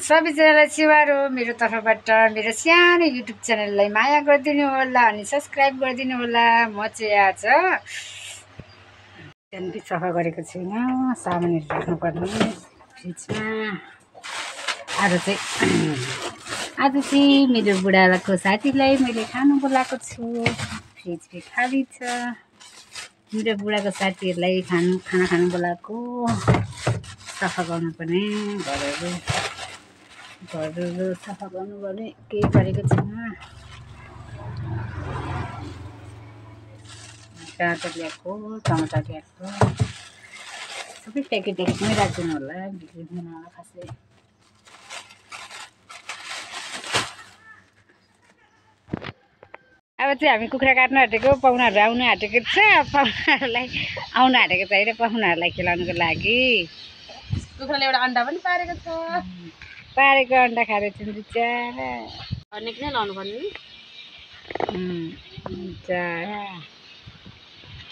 सबैजनालाई सिवारो मेरो तर्फबाट मेरो सानो युट्युब च्यानललाई माया गरिदिनु होला अनि सब्सक्राइब गरिदिनु होला। म चाहिँ आज त्यहाँदेखि सफा गरेको छुइनँ, सामानहरू राख्नुपर्ने फ्रिजमा। आज चाहिँ मेरो बुढाको साथीलाई मैले खानु बोलाएको छु। फ्रिज पनि खाली छ। मेरो बुढाको साथीहरूलाई खाना खानु बोलाएको। सफा गर्नुपर्ने घरहरू सफा गर्नुपर्ने, केही गरेको छैन। गाजर ल्याएको, टमाटर ल्याएको, सबै प्याकेटमै राखिदिनु होला, बिग्रिँदैन होला खासै। अब चाहिँ हामी कुखुरा काट्न आँटेको, पाहुनाहरू आउनु आँटेको छ। पाहुनाहरूलाई आउनु आँटेको छ होइन, पाहुनाहरूलाई खेलाउनुको लागि। कुखुराले एउटा अन्डा पनि पारेको छ। पारेको अन्डा खाँदैछ बिचारा। अनेक नै लाउनु पर्ने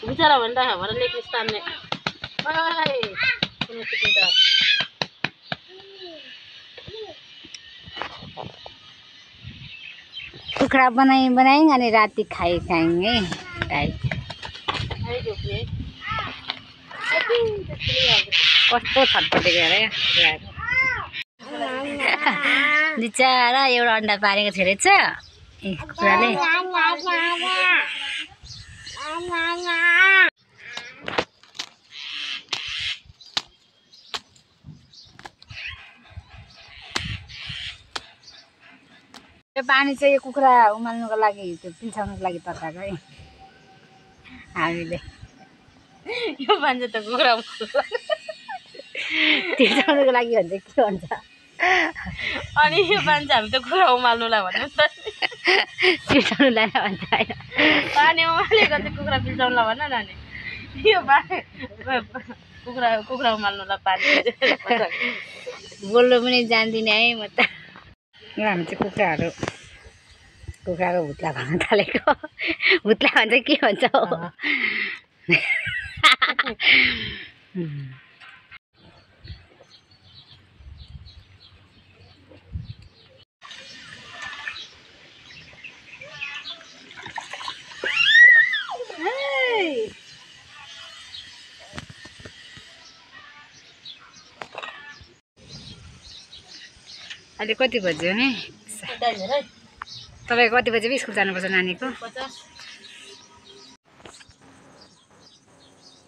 बिचारा भन्दा भएर लेख्ने स्थानले कुखुरा बनाई अनि राति खाएंगे। कस्तो छटपटेको अरे बिचारा। एउटा अन्डा पारेको थियो रहेछ कुखुराले। यो पानी चाहिँ यो कुखुरा उमाल्नुको लागि, त्यो पिल्साउनुको लागि तताएको है हामीले। यो भन्छ त कुखुरा पिल्साउनुको लागि भन्छ, के भन्छ? अनि यो भन्छ हामी त कुखुरा उमाल्नुलाई भन्नु त, पिल्साउनुलाई भन्छ होइन। पानी उमालेको चाहिँ कुखुरा पिल्साउनुलाई भन्न न नि। यो कुखुरा उमाल्नुलाई पानी बोल्नु पनि जान्दिनँ है म त। हामी चाहिँ कुखुराको भुत्ला खान थालेको। भुत्ला भन्छ के भन्छ हो? अहिले कति बज्यो नि? तपाईँ कति बजी स्कुल जानुपर्छ नानीको?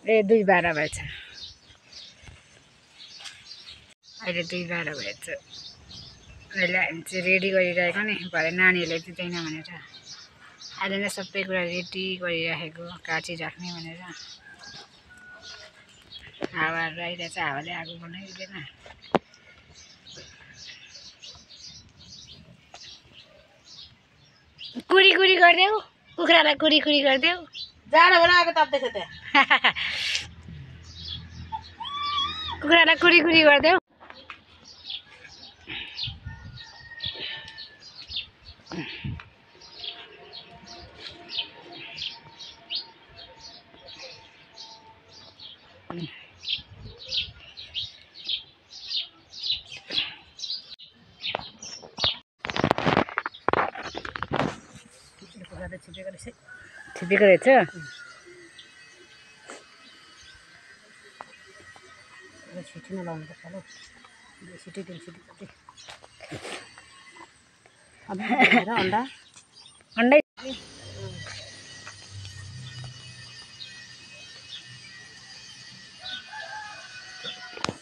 ए 2:12 भएछ। अहिले 2:12 भएछ। अहिले हामी चाहिँ रेडी गरिरहेको नि, भरे नानीहरूले दिँदैन भनेर अहिले नै सबै कुरा रेडी गरिराखेको, काटिराख्ने भनेर। हावाहरू आइरहेछ, हावाले आगो बनाइदिँदैन। कुरी गरिदेऊ, कुखुरालाई कुरी गरिदेऊ। जाडो बेला आगो ताप्दैछ त्यहाँ। कुखुरालाई कुरी गरिदेऊ। छिपेको रहेछ। छिटी नलाउनुपर्छ ल, छिटी 3 छिटी कति अन्डा अन्डै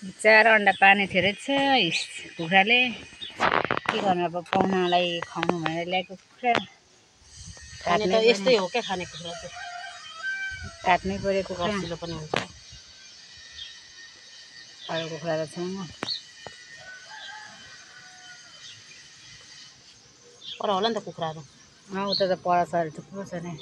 बिचारा अन्डा पार्ने थियो रहेछ कुखुराले। के गर्नु, अब पाहुनालाई खुवाउनु भनेर ल्याएको कुखुरा खाने त यस्तै हो क्या। खाने कुखुरा चाहिँ काट्नै पऱ्यो। कुखुरा रसिलो पनि हुन्छ। अरू कुखुरा त छैन। पर होला नि त कुखुराहरू। उता त परसहरू थुप्रो छ नि।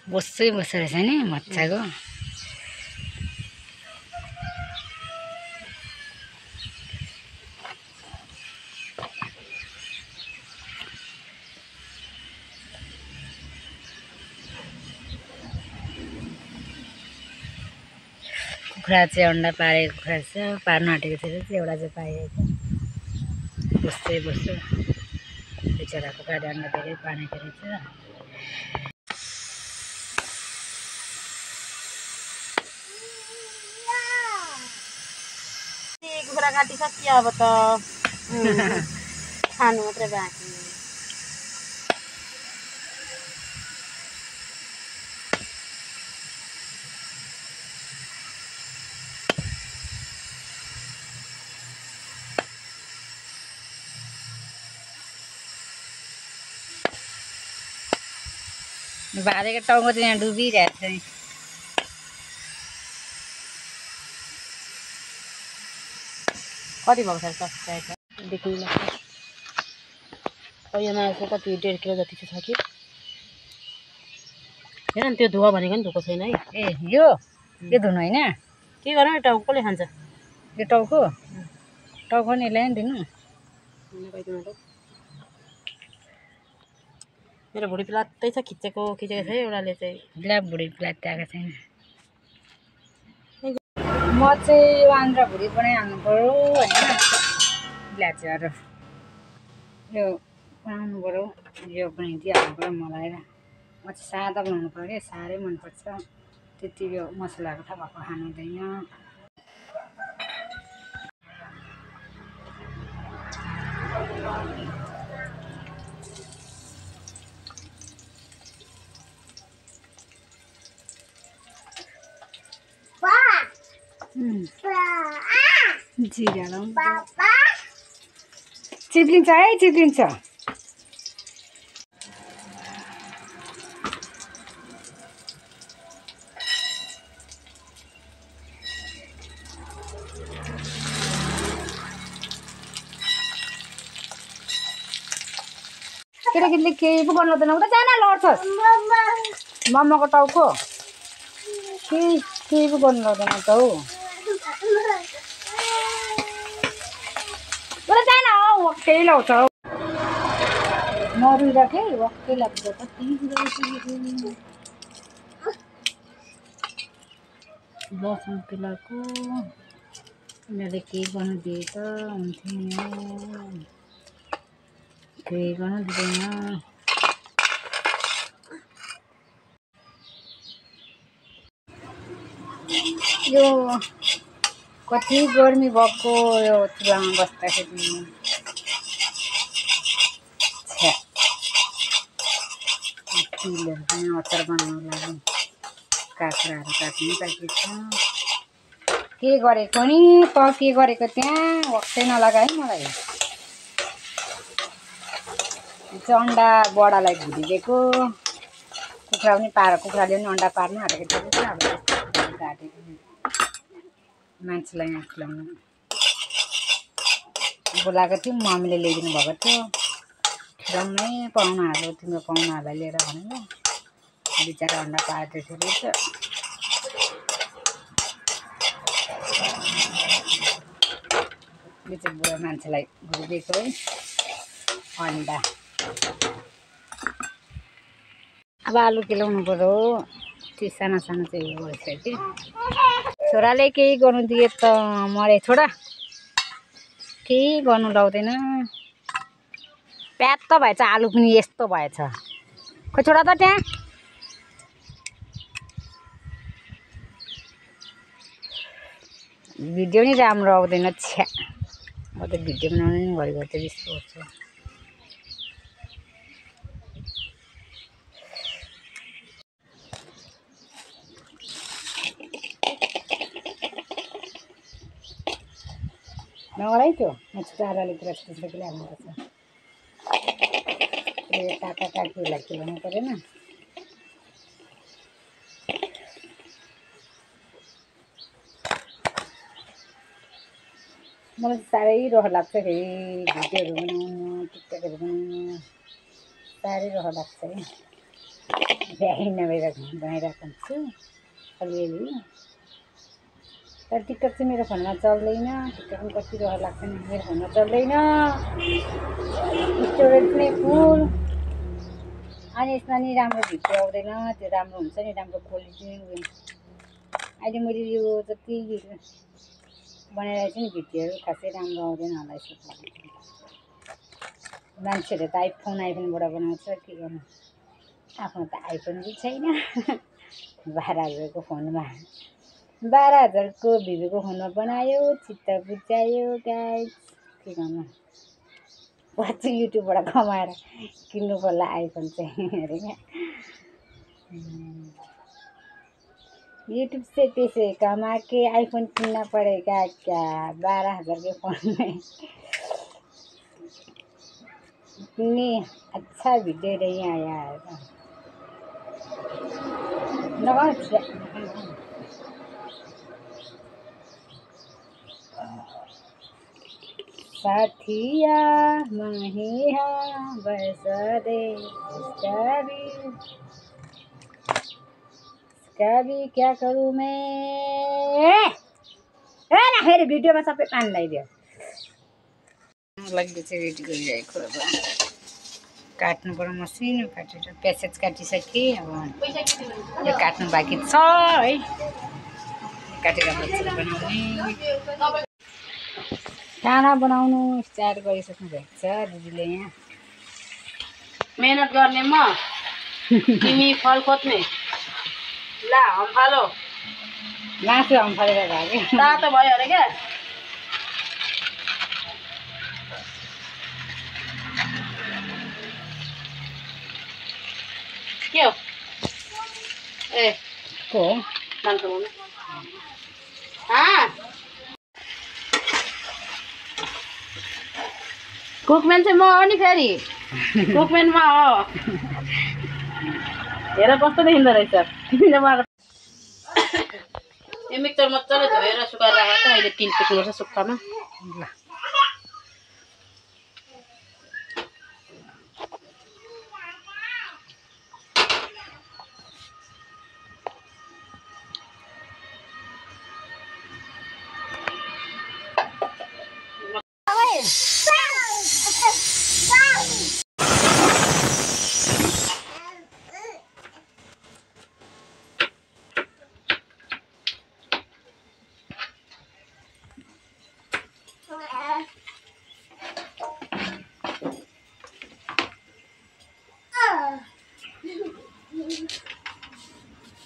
बस्छै बस्छ रहेछ नि मजाको। कुखुरा चाहिँ अन्डा पारेको कुखुरा छ, पार्नु आँटेको थियो चाहिँ एउटा चाहिँ पाइएको छ। बस्दै बस्छु बिचरा कुखुराले अन्डा धेरै पारेको रहेछ। कुखुरा काटिसक्यो अब त खानु मात्रै बाँकी। भालेको टाउको चाहिँ यहाँ डुबिरहेको छ नि। कति भएको छ सब्सक्राइबर देखिनु लाग्छ। योमा यसो कति 1.5 किलो जति चाहिँ छ कि हेर नि। त्यो धुवा भनेको नि धुएको छैन है। ए यो धुनु होइन के गर्नु नि टाउको कसले खान्छ? यो टाउको नि यसलाई नि दिनु। मेरो भुँडी प्लात्तै छ, खिचेको छ एउटाले चाहिँ। ला भुँडी प्लात्तै आएको छैन। म चाहिँ आन्द्रा भुँडी बनाइहाल्नु पऱ्यो होइन। ब्ल्याचहरू यो बनाउनु पऱ्यो, यो बनाइदिइहाल्नु पऱ्यो मलाई। म चाहिँ सादा बनाउनु पऱ्यो क्या, साह्रै मनपर्छ। त्यति यो मसलाहरू थाहा भएको खानु हुँदैन। जिरा चिप्लिन्छ है, चिप्लिन्छ। केटाकेटीले केही पो गर्नु हुँदैन उता जान लड्छस्। मम्माको टाउको केही पो गर्नु लाउँदैन त हौ। उता जान हौ, केही लाउँछ हौ। नरुइरा के वक्कै लाग्छ। कति लसुन पिलाएको उनीहरूले केही गर्नु दिए त हुन्थ्यो, केही गर्नु दिँदैन। यो कति गर्मी भएको यो चुलामा बस्दाखेरि। तिलहरू पनि अचार बनाउनु लागि काँक्राहरू काट्नु बाँकी छ। के गरेको नि त, के गरेको त्यहाँ वक्कै नलगा है मलाई। चाहिँ अन्डा बडालाई भुलिदिएको। कुखुरा पनि कुखुराले पनि अन्डा पार्नु आँटेको थियो। अब काटेको मान्छेलाई यहाँ खुलाउनु बोलाएको थियौँ, मम्मीले ल्याइदिनु भएको थियो। खुलाउनै पाहुनाहरू, तिम्रो पाहुनाहरूलाई लिएर भनेर बिचरा अन्डा पार्दैछ रहेछ। यो चाहिँ बुढा मान्छेलाई भुलिदिएको है अन्डा। अब आलु केलाउनु पऱ्यो। त्यो सानो सानो चाहिँ उयो भएछ कि छोराले केही गर्नु दिए त मरे छोरा, केही गर्नु लाउँदैन। प्यात त भएछ, आलु पनि यस्तो भएछ। खोइ छोरा त त्यहाँ भिडियो नि राम्रो आउँदैन। छ्या म त भिडियो बनाउनु नि घरि घरि त रिस उठ्छ। नगराइ त्यो म चाराले पुरा त्यसरी हाल्नुपर्छ। यो काका काकीहरूलाई खिलाउनु परेन। मलाई साह्रै रहर लाग्छ फेरि भिडियोहरू बनाउनु, टिकटकहरू बनाउनु साह्रै रहर लाग्छ है। भ्याइ बनाइरहेको हुन्छु अलिअलि। तर टिकटक चाहिँ मेरो फोनमा चल्दैन। टिकटक पनि कति रहर लाग्छ नि, मेरो फोनमा चल्दैन। स्टोरेज पनि फुल। अनि यसमा नि राम्रो भिडियो आउँदैन। त्यो राम्रो हुन्छ नि, राम्रो क्वालिटी अहिले मैले यो जति बनाइरहेको छु नि भिडियोहरू खासै राम्रो आउँदैन होला यसो मान्छेहरूले त आइफोनबाट बनाउँछ के गर्नु आफ्नो त आइफोन पनि छैन 12,000को फोनमा 12,000को भिभोको फोनमा बनायो चित्त बुझायो गाइस के गर्नु पछि युट्युबबाट कमाएर किन्नु पर्ला आइफोन चाहिँ अरे क्या यूट्यूब से पैसे कमा के आईफोन किनना पड़ेगा क्या 12,000 के फोन में इतनी अच्छा वीडियो नहीं आया है साथिया महिया बस दे कभी क्या करूँ मैं ना फेरि भिडियोमा सबै पानी लगाइदियो लागि चाहिँ रेडी गरिरहेको अब काट्नुपर्छ मसिनो काटेर प्यासेज काटिसकेँ अब यो काट्नु बाँकी छ है काटेर बनाउने खाना बनाउनु स्टार्ट गरिसक्नु भएको छ दिदीले यहाँ मेहनत गर्ने म तिमी फल खोज्ने ला हम्फालो मासु हम्फालेर भाग्यो तातो भयो अरे क्या के हो ए को मान्छे बोल्नु कुकम्यान चाहिँ म हो नि फेरि कुकम्यानमा हो हेर कस्तो देखिँदो रहेछ तिमीले मलाई यो मिक्सर मजाले धोएर सुकाएर राखेको त अहिले 3 पिक्नुपर्छ सुक्खामा ल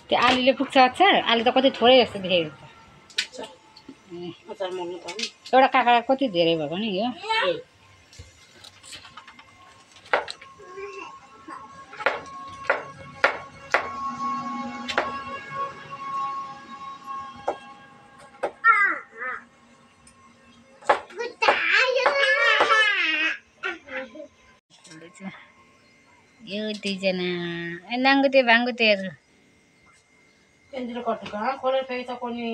त्यो आलुले पुग्छ अचार आलु त कति थोरै जस्तो देखेको अचार मोल्नु त नि एउटा काँक्रा कति धेरै भएको नि यो यो दुईजना नाङ्गुते भाङ्गुतेहरू केन्द्र कटुका खोलेर फेरि त कोनी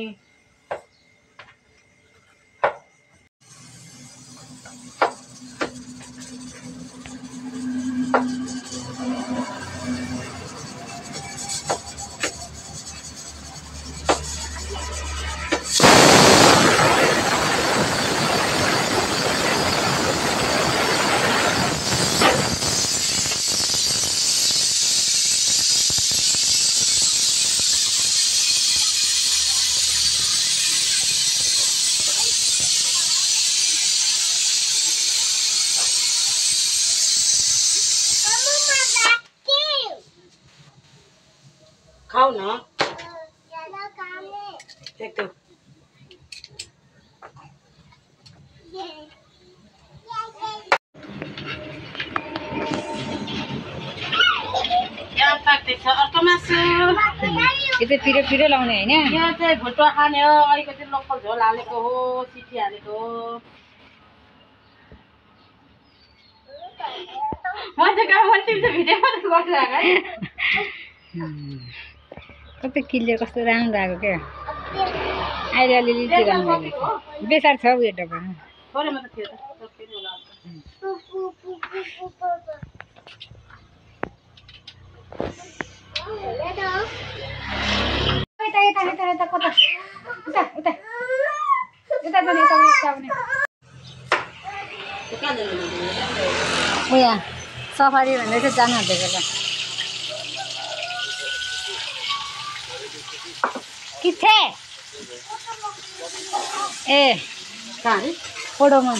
खाऊ न एकदम अर्को मासु यो चाहिँ पिरो पिरो लाउने होइन यो चाहिँ भुटुवा खाने हो अलिकति लोकल झोल हालेको हो सिटी हालेको हो म चाहिँ काम भिडियो मात्रै गरिरहेको है कति क्लियर कस्तो राम्रो आएको क्या अहिले अलिअलि चाहिँ राम्रो बेसार छ उयो डब्बामा थोरै मात्रै थियो उया सफारी भन्दै चाहिँ जानु हुँदैछ ल किथे ए कहाँ रे फोटोमा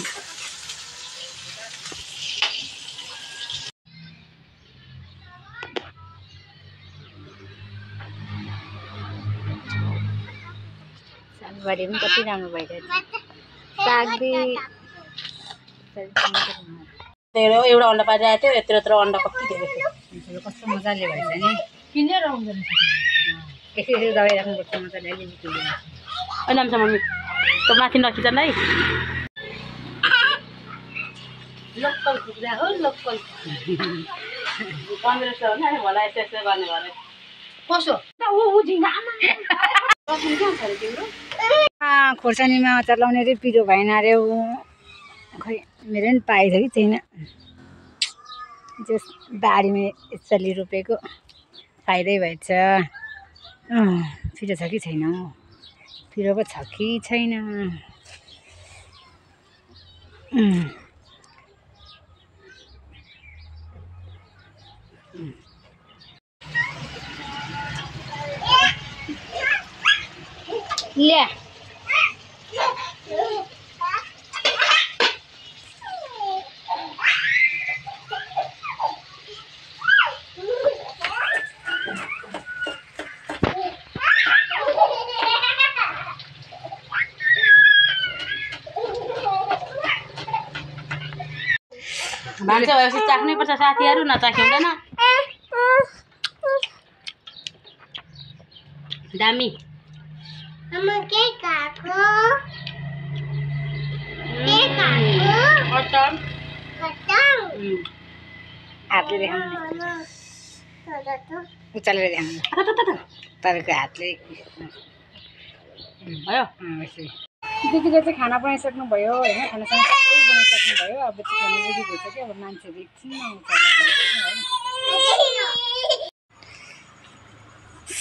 सागबारी पनि कति राम्रो भइरहेछ सागबी एउटा अन्डा पारिरहेको थियो यत्रो यत्रो अन्डा कति धेरै थियो कस्तो मजाले भएछ नि किनेर आउँदो रहेछ यसरी दबाई राख्नुपर्छ मजाले अलिअलि होइन आउँछ मम्मी त माथि नखिचन है लोकल खुद्रा हो लोकल 1500 हो नि होला यसो यसो गर्ने भरे कसो ऊ झिङ्गा खोर्सानीमा अचार लाउने रे पिरो भएन अरे खै मेरो पनि पाएछ कि छैन जस बारीमा यसरी रोपेको फाइदै भएछ पिरो छ कि छैन पिरो पो छ कि छैन ल्या भान्सा भएपछि चाख्नै पर्छ साथीहरू नचाख्यो हुँदैन दामी हातले देखाउनु उचालेर देखाउनु तपाईँको हातले भयो दिदीले चाहिँ खाना बनाइसक्नु भयो होइन खानासँग सबै बनाइसक्नु भयो अब चाहिँ खाना रेडी भइसक्यो अब मान्छेहरू एकछिनमा आउँछ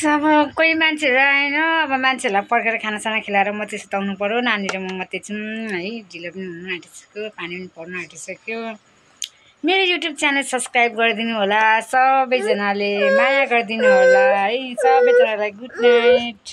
अब कोही मान्छेहरू आएन अब मान्छेहरूलाई पर्खेर खानासाना खिलाएर मात्रै सुताउनु पऱ्यो नानी र म मात्रै छौँ है ढिलो पनि हुनु आँटिसक्यो पानी पनि पर्नु आँटिसक्यो मेरो युट्युब च्यानल सब्सक्राइब गरिदिनु होला सबैजनाले माया गरिदिनु होला है सबैजनालाई गुड नाइट